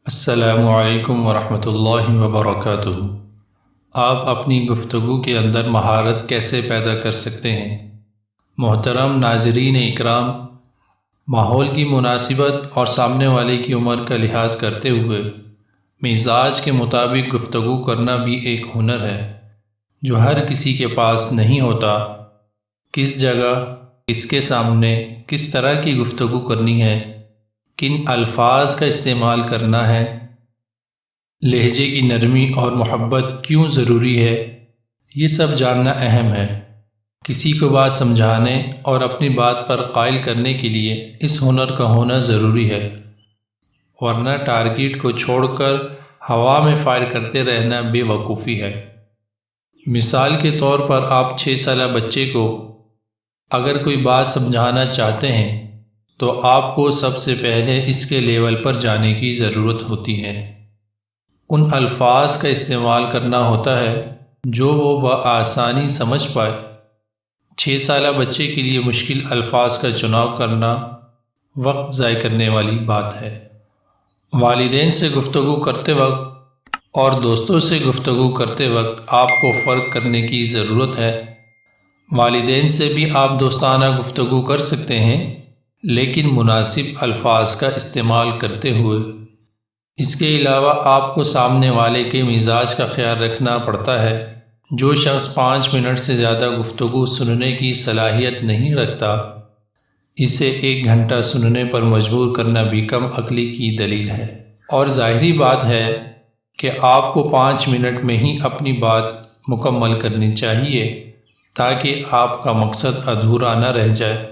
السلام علیکم ورحمۃ اللہ وبرکاتہ۔ آپ اپنی گفتگو کے اندر مہارت کیسے پیدا کر سکتے ہیں؟ محترم ناظرین اکرام، ماحول کی مناسبت اور سامنے والے کی عمر کا لحاظ کرتے ہوئے مزاج کے مطابق گفتگو کرنا بھی ایک ہنر ہے جو ہر کسی کے پاس نہیں ہوتا۔ کس جگہ، کس کے سامنے، کس طرح کی گفتگو کرنی ہے، کن الفاظ کا استعمال کرنا ہے، لہجے کی نرمی اور محبت کیوں ضروری ہے، یہ سب جاننا اہم ہے۔ کسی کو بات سمجھانے اور اپنی بات پر قائل کرنے کے لیے اس ہنر کا ہونا ضروری ہے، ورنہ ٹارگٹ کو چھوڑ کر ہوا میں فائر کرتے رہنا بے وقوفی ہے۔ مثال کے طور پر آپ 6 سالہ بچے کو اگر کوئی بات سمجھانا چاہتے ہیں تو آپ کو سب سے پہلے اس کے لیول پر جانے کی ضرورت ہوتی ہے۔ ان الفاظ کا استعمال کرنا ہوتا ہے جو وہ بآسانی سمجھ پائے۔ 6 سالہ بچے کے لیے مشکل الفاظ کا چناؤ کرنا وقت ضائع کرنے والی بات ہے۔ والدین سے گفتگو کرتے وقت اور دوستوں سے گفتگو کرتے وقت آپ کو فرق کرنے کی ضرورت ہے۔ والدین سے بھی آپ دوستانہ گفتگو کر سکتے ہیں، لیکن مناسب الفاظ کا استعمال کرتے ہوئے۔ اس کے علاوہ آپ کو سامنے والے کے مزاج کا خیال رکھنا پڑتا ہے۔ جو شخص 5 منٹ سے زیادہ گفتگو سننے کی صلاحیت نہیں رکھتا، اسے 1 گھنٹہ سننے پر مجبور کرنا بھی کم عقلی کی دلیل ہے۔ اور ظاہری بات ہے کہ آپ کو 5 منٹ میں ہی اپنی بات مکمل کرنی چاہیے تاکہ آپ کا مقصد ادھورا نہ رہ جائے۔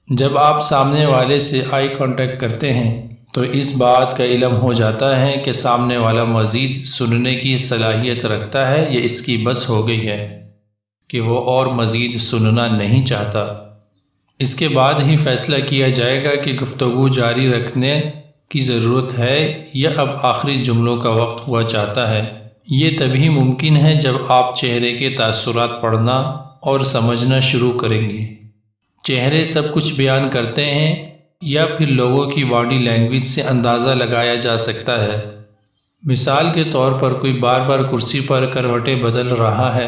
جب آپ سامنے والے سے آئی کانٹیکٹ کرتے ہیں تو اس بات کا علم ہو جاتا ہے کہ سامنے والا مزید سننے کی صلاحیت رکھتا ہے یا اس کی بس ہو گئی ہے کہ وہ اور مزید سننا نہیں چاہتا۔ اس کے بعد ہی فیصلہ کیا جائے گا کہ گفتگو جاری رکھنے کی ضرورت ہے یا اب آخری جملوں کا وقت ہوا چاہتا ہے۔ یہ تبھی ممکن ہے جب آپ چہرے کے تاثرات پڑھنا اور سمجھنا شروع کریں گے۔ چہرے سب کچھ بیان کرتے ہیں یا پھر لوگوں کی باڈی لینگویج سے اندازہ لگایا جا سکتا ہے؟ مثال کے طور پر کوئی بار بار کرسی پر کروٹیں بدل رہا ہے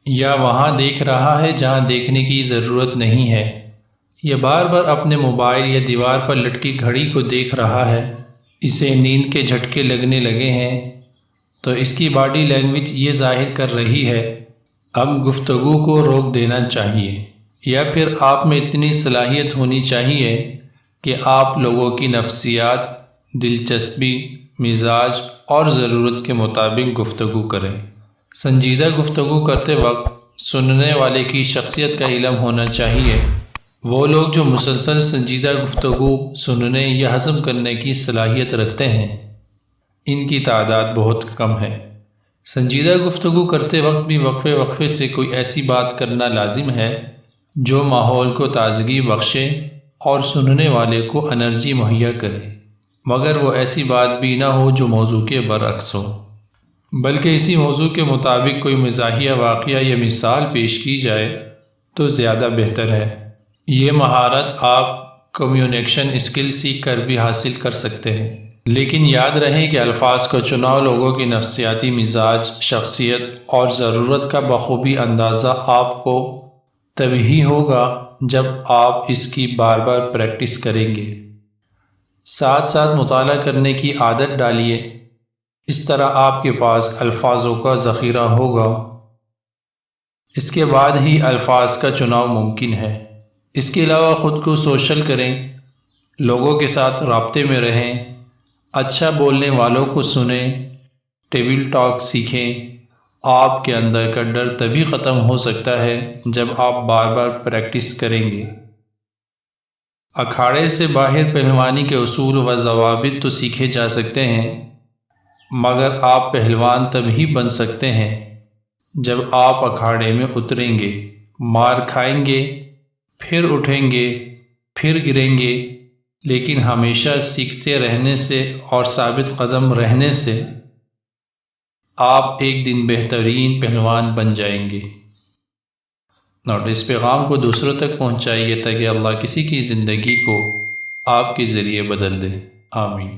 یا وہاں دیکھ رہا ہے جہاں دیکھنے کی ضرورت نہیں ہے، یا بار بار اپنے موبائل یا دیوار پر لٹکی گھڑی کو دیکھ رہا ہے، اسے نیند کے جھٹکے لگنے لگے ہیں، تو اس کی باڈی لینگویج یہ ظاہر کر رہی ہے اب گفتگو کو روک دینا چاہیے۔ یا پھر آپ میں اتنی صلاحیت ہونی چاہیے کہ آپ لوگوں کی نفسیات، دلچسپی، مزاج اور ضرورت کے مطابق گفتگو کریں۔ سنجیدہ گفتگو کرتے وقت سننے والے کی شخصیت کا علم ہونا چاہیے۔ وہ لوگ جو مسلسل سنجیدہ گفتگو سننے یا ہضم کرنے کی صلاحیت رکھتے ہیں، ان کی تعداد بہت کم ہے۔ سنجیدہ گفتگو کرتے وقت بھی وقفے وقفے سے کوئی ایسی بات کرنا لازم ہے جو ماحول کو تازگی بخشے اور سننے والے کو انرجی مہیا کرے، مگر وہ ایسی بات بھی نہ ہو جو موضوع کے برعکس ہو، بلکہ اسی موضوع کے مطابق کوئی مزاحیہ واقعہ یا مثال پیش کی جائے تو زیادہ بہتر ہے۔ یہ مہارت آپ کمیونیکیشن اسکل سیکھ کر بھی حاصل کر سکتے ہیں، لیکن یاد رہے کہ الفاظ کا چناؤ لوگوں کی نفسیاتی مزاج، شخصیت اور ضرورت کا بخوبی اندازہ آپ کو تبھی ہوگا جب آپ اس کی بار بار پریکٹس کریں گے۔ ساتھ ساتھ مطالعہ کرنے کی عادت ڈالیے، اس طرح آپ کے پاس الفاظوں کا ذخیرہ ہوگا۔ اس کے بعد ہی الفاظ کا چناؤ ممکن ہے۔ اس کے علاوہ خود کو سوشل کریں، لوگوں کے ساتھ رابطے میں رہیں، اچھا بولنے والوں کو سنیں، ٹیبل ٹاک سیکھیں۔ آپ کے اندر کا ڈر تبھی ختم ہو سکتا ہے جب آپ بار بار پریکٹس کریں گے۔ اکھاڑے سے باہر پہلوانی کے اصول و ضوابط تو سیکھے جا سکتے ہیں، مگر آپ پہلوان تبھی بن سکتے ہیں جب آپ اکھاڑے میں اتریں گے، مار کھائیں گے، پھر اٹھیں گے، پھر گریں گے، لیکن ہمیشہ سیکھتے رہنے سے اور ثابت قدم رہنے سے آپ ایک دن بہترین پہلوان بن جائیں گے۔ اس پیغام کو دوسروں تک پہنچائیے تاکہ اللہ کسی کی زندگی کو آپ کے ذریعے بدل دے۔ آمین۔